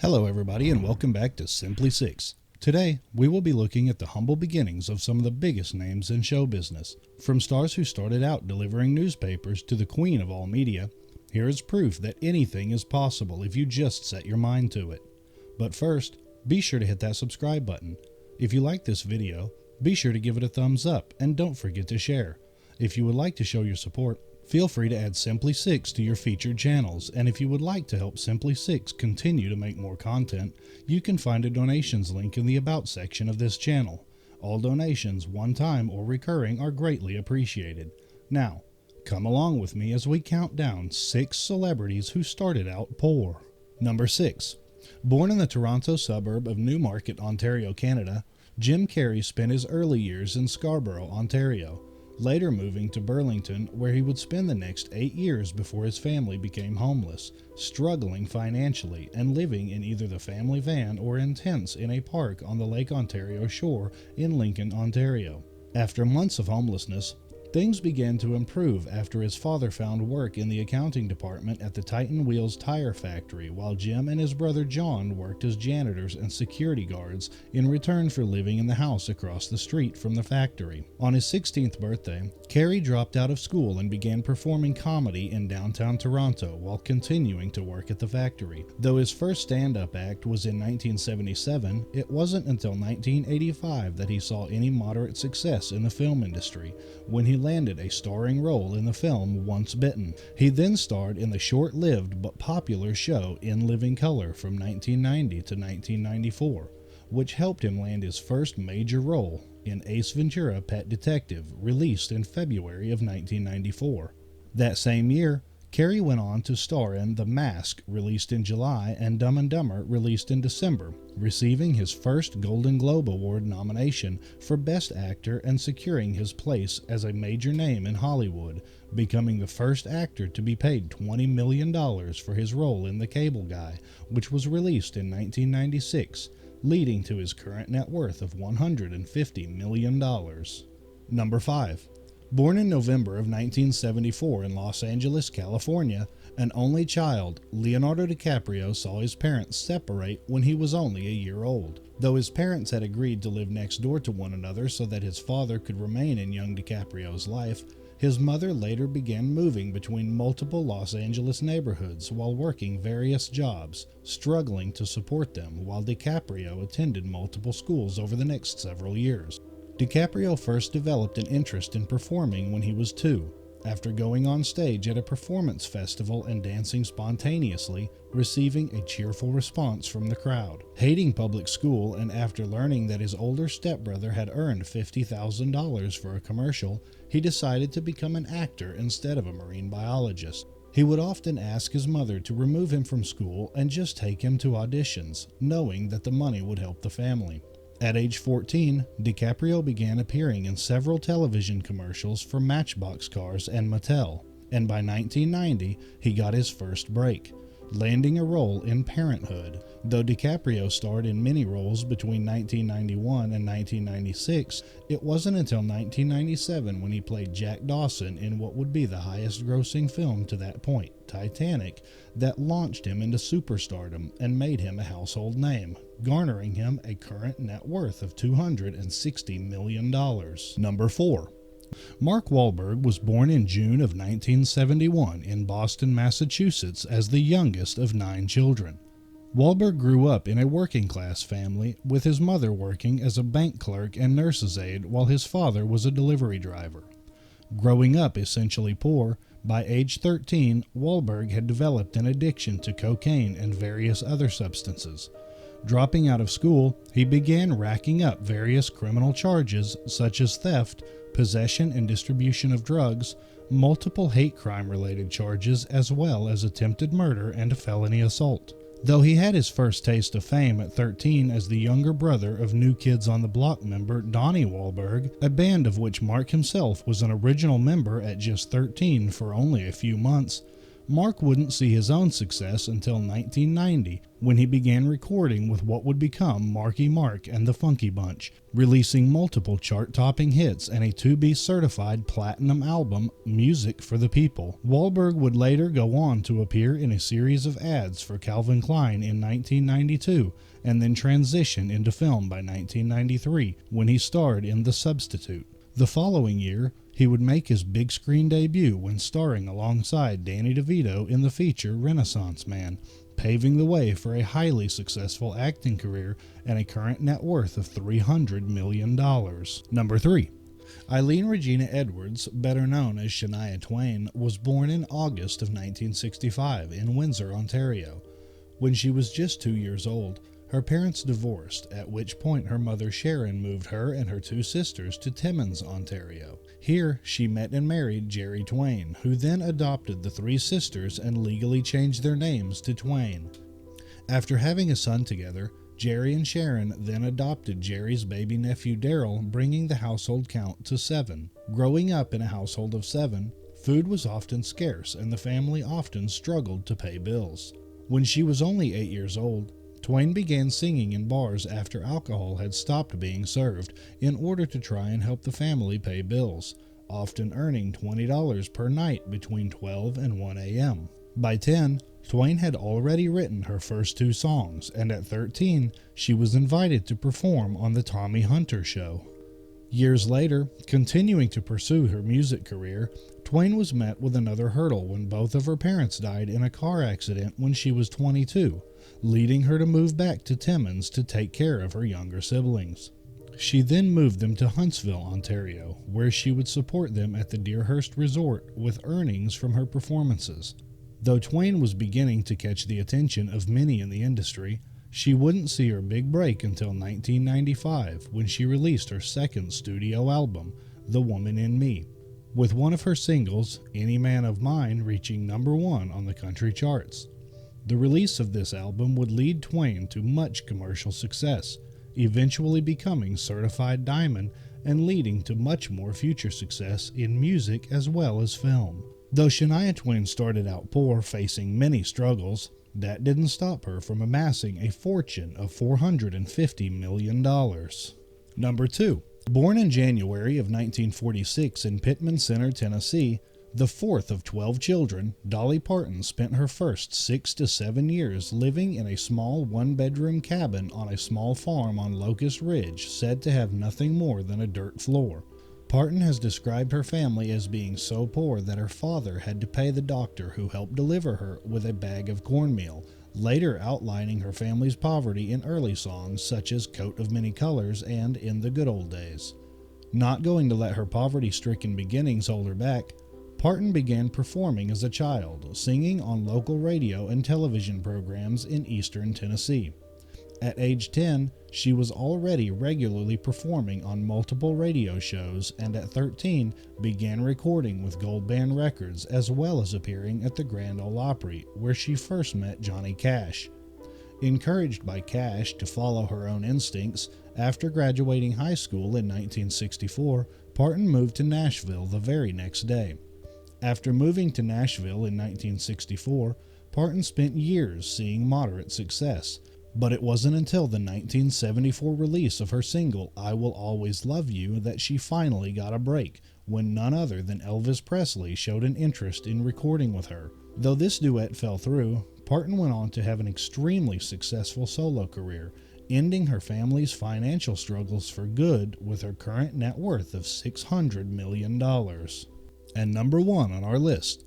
Hello everybody and welcome back to Simply Six. Today, we will be looking at the humble beginnings of some of the biggest names in show business. From stars who started out delivering newspapers to the queen of all media, here is proof that anything is possible if you just set your mind to it. But first, be sure to hit that subscribe button. If you like this video, be sure to give it a thumbs up and don't forget to share. If you would like to show your support, feel free to add Simply Six to your featured channels, and if you would like to help Simply Six continue to make more content, you can find a donations link in the About section of this channel. All donations, one-time or recurring, are greatly appreciated. Now, come along with me as we count down 6 celebrities who started out poor. Number 6. Born in the Toronto suburb of Newmarket, Ontario, Canada, Jim Carrey spent his early years in Scarborough, Ontario, later moving to Burlington, where he would spend the next 8 years before his family became homeless, struggling financially and living in either the family van or in tents in a park on the Lake Ontario shore in Lincoln, Ontario. After months of homelessness, things began to improve after his father found work in the accounting department at the Titan Wheels tire factory, while Jim and his brother John worked as janitors and security guards in return for living in the house across the street from the factory. On his 16th birthday, Carrey dropped out of school and began performing comedy in downtown Toronto while continuing to work at the factory. Though his first stand-up act was in 1977, it wasn't until 1985 that he saw any moderate success in the film industry, when he landed a starring role in the film Once Bitten. He then starred in the short-lived but popular show In Living Color from 1990 to 1994, which helped him land his first major role in Ace Ventura: Pet Detective, released in February of 1994. That same year, Carrey went on to star in The Mask, released in July, and Dumb and Dumber, released in December, receiving his first Golden Globe Award nomination for Best Actor and securing his place as a major name in Hollywood, becoming the first actor to be paid $20 million for his role in The Cable Guy, which was released in 1996, leading to his current net worth of $150 million. Number 5. Born in November of 1974 in Los Angeles, California, an only child, Leonardo DiCaprio saw his parents separate when he was only a year old. Though his parents had agreed to live next door to one another so that his father could remain in young DiCaprio's life, his mother later began moving between multiple Los Angeles neighborhoods while working various jobs, struggling to support them while DiCaprio attended multiple schools over the next several years. DiCaprio first developed an interest in performing when he was 2, after going on stage at a performance festival and dancing spontaneously, receiving a cheerful response from the crowd. Hating public school, and after learning that his older stepbrother had earned $50,000 for a commercial, he decided to become an actor instead of a marine biologist. He would often ask his mother to remove him from school and just take him to auditions, knowing that the money would help the family. At age 14, DiCaprio began appearing in several television commercials for Matchbox cars and Mattel, and by 1990, he got his first break, landing a role in Parenthood. Though DiCaprio starred in many roles between 1991 and 1996, it wasn't until 1997 when he played Jack Dawson in what would be the highest-grossing film to that point, Titanic, that launched him into superstardom and made him a household name, garnering him a current net worth of $260 million. Number 4. Mark Wahlberg was born in June of 1971 in Boston, Massachusetts as the youngest of 9 children. Wahlberg grew up in a working-class family, with his mother working as a bank clerk and nurse's aide while his father was a delivery driver. Growing up essentially poor, by age 13, Wahlberg had developed an addiction to cocaine and various other substances. Dropping out of school, he began racking up various criminal charges such as theft, possession and distribution of drugs, multiple hate crime-related charges, as well as attempted murder and felony assault. Though he had his first taste of fame at 13 as the younger brother of New Kids on the Block member Donnie Wahlberg, a band of which Mark himself was an original member at just 13 for only a few months, Mark wouldn't see his own success until 1990, when he began recording with what would become Marky Mark and the Funky Bunch, releasing multiple chart-topping hits and a to-be certified platinum album, Music for the People. Wahlberg would later go on to appear in a series of ads for Calvin Klein in 1992, and then transition into film by 1993, when he starred in The Substitute. The following year, he would make his big screen debut when starring alongside Danny DeVito in the feature Renaissance Man, paving the way for a highly successful acting career and a current net worth of $300 million. Number 3. Eileen Regina Edwards, better known as Shania Twain, was born in August of 1965 in Windsor, Ontario. When she was just 2 years old, her parents divorced, at which point her mother Sharon moved her and her 2 sisters to Timmins, Ontario. Here, she met and married Jerry Twain, who then adopted the 3 sisters and legally changed their names to Twain. After having a son together, Jerry and Sharon then adopted Jerry's baby nephew Daryl, bringing the household count to 7. Growing up in a household of 7, food was often scarce and the family often struggled to pay bills. When she was only 8 years old, Twain began singing in bars after alcohol had stopped being served in order to try and help the family pay bills, often earning $20 per night between 12 and 1 a.m. By 10, Twain had already written her first 2 songs, and at 13, she was invited to perform on The Tommy Hunter Show. Years later, continuing to pursue her music career, Twain was met with another hurdle when both of her parents died in a car accident when she was 22, leading her to move back to Timmins to take care of her younger siblings. She then moved them to Huntsville, Ontario, where she would support them at the Deerhurst Resort with earnings from her performances. Though Twain was beginning to catch the attention of many in the industry, she wouldn't see her big break until 1995, when she released her second studio album, The Woman in Me, with one of her singles, Any Man of Mine, reaching number 1 on the country charts. The release of this album would lead Twain to much commercial success, eventually becoming certified diamond and leading to much more future success in music as well as film. Though Shania Twain started out poor, facing many struggles, that didn't stop her from amassing a fortune of $450 million. Number 2. Born in January of 1946 in Pittman Center, Tennessee, the 4th of 12 children, Dolly Parton spent her first 6 to 7 years living in a small 1-bedroom cabin on a small farm on Locust Ridge, said to have nothing more than a dirt floor. Parton has described her family as being so poor that her father had to pay the doctor who helped deliver her with a bag of cornmeal, later outlining her family's poverty in early songs such as Coat of Many Colors and In the Good Old Days. Not going to let her poverty-stricken beginnings hold her back, Parton began performing as a child, singing on local radio and television programs in eastern Tennessee. At age 10, she was already regularly performing on multiple radio shows, and at 13 began recording with Gold Band Records as well as appearing at the Grand Ole Opry, where she first met Johnny Cash. Encouraged by Cash to follow her own instincts, after graduating high school in 1964, Parton moved to Nashville the very next day. After moving to Nashville in 1964, Parton spent years seeing moderate success. But it wasn't until the 1974 release of her single, I Will Always Love You, that she finally got a break, when none other than Elvis Presley showed an interest in recording with her. Though this duet fell through, Parton went on to have an extremely successful solo career, ending her family's financial struggles for good with her current net worth of $600 million. And number 1 on our list.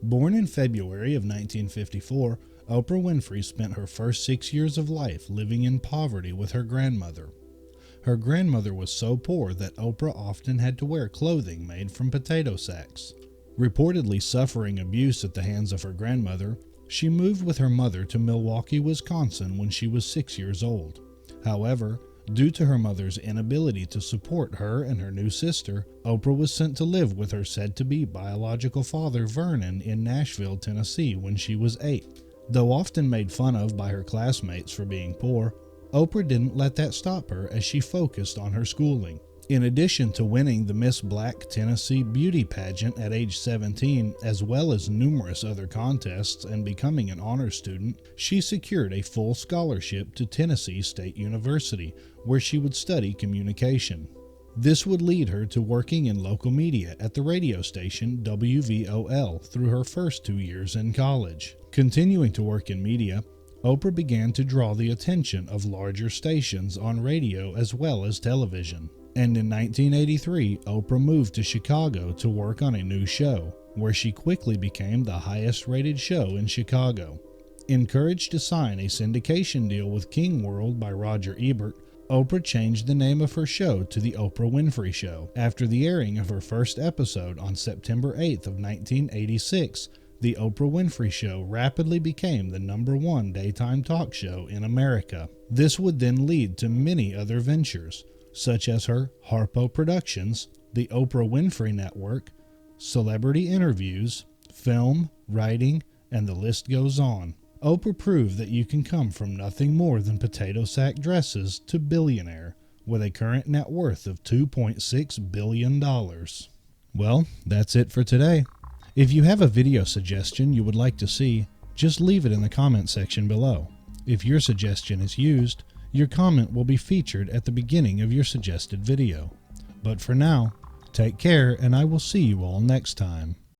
Born in February of 1954, Oprah Winfrey spent her first 6 years of life living in poverty with her grandmother. Her grandmother was so poor that Oprah often had to wear clothing made from potato sacks. Reportedly suffering abuse at the hands of her grandmother, she moved with her mother to Milwaukee, Wisconsin when she was 6 years old. However, due to her mother's inability to support her and her new sister, Oprah was sent to live with her said-to-be biological father Vernon in Nashville, Tennessee when she was 8. Though often made fun of by her classmates for being poor, Oprah didn't let that stop her as she focused on her schooling. In addition to winning the Miss Black Tennessee beauty pageant at age 17, as well as numerous other contests and becoming an honor student, she secured a full scholarship to Tennessee State University, where she would study communication. This would lead her to working in local media at the radio station WVOL through her first 2 years in college. Continuing to work in media, Oprah began to draw the attention of larger stations on radio as well as television. And in 1983, Oprah moved to Chicago to work on a new show, where she quickly became the highest-rated show in Chicago. Encouraged to sign a syndication deal with King World by Roger Ebert, Oprah changed the name of her show to The Oprah Winfrey Show. After the airing of her first episode on September 8th of 1986, The Oprah Winfrey Show rapidly became the #1 daytime talk show in America. This would then lead to many other ventures, such as her Harpo Productions, the Oprah Winfrey Network, celebrity interviews, film, writing, and the list goes on. Oprah proved that you can come from nothing more than potato sack dresses to billionaire, with a current net worth of $2.6 billion. Well, that's it for today. If you have a video suggestion you would like to see, just leave it in the comment section below. If your suggestion is used, your comment will be featured at the beginning of your suggested video. But for now, take care, and I will see you all next time.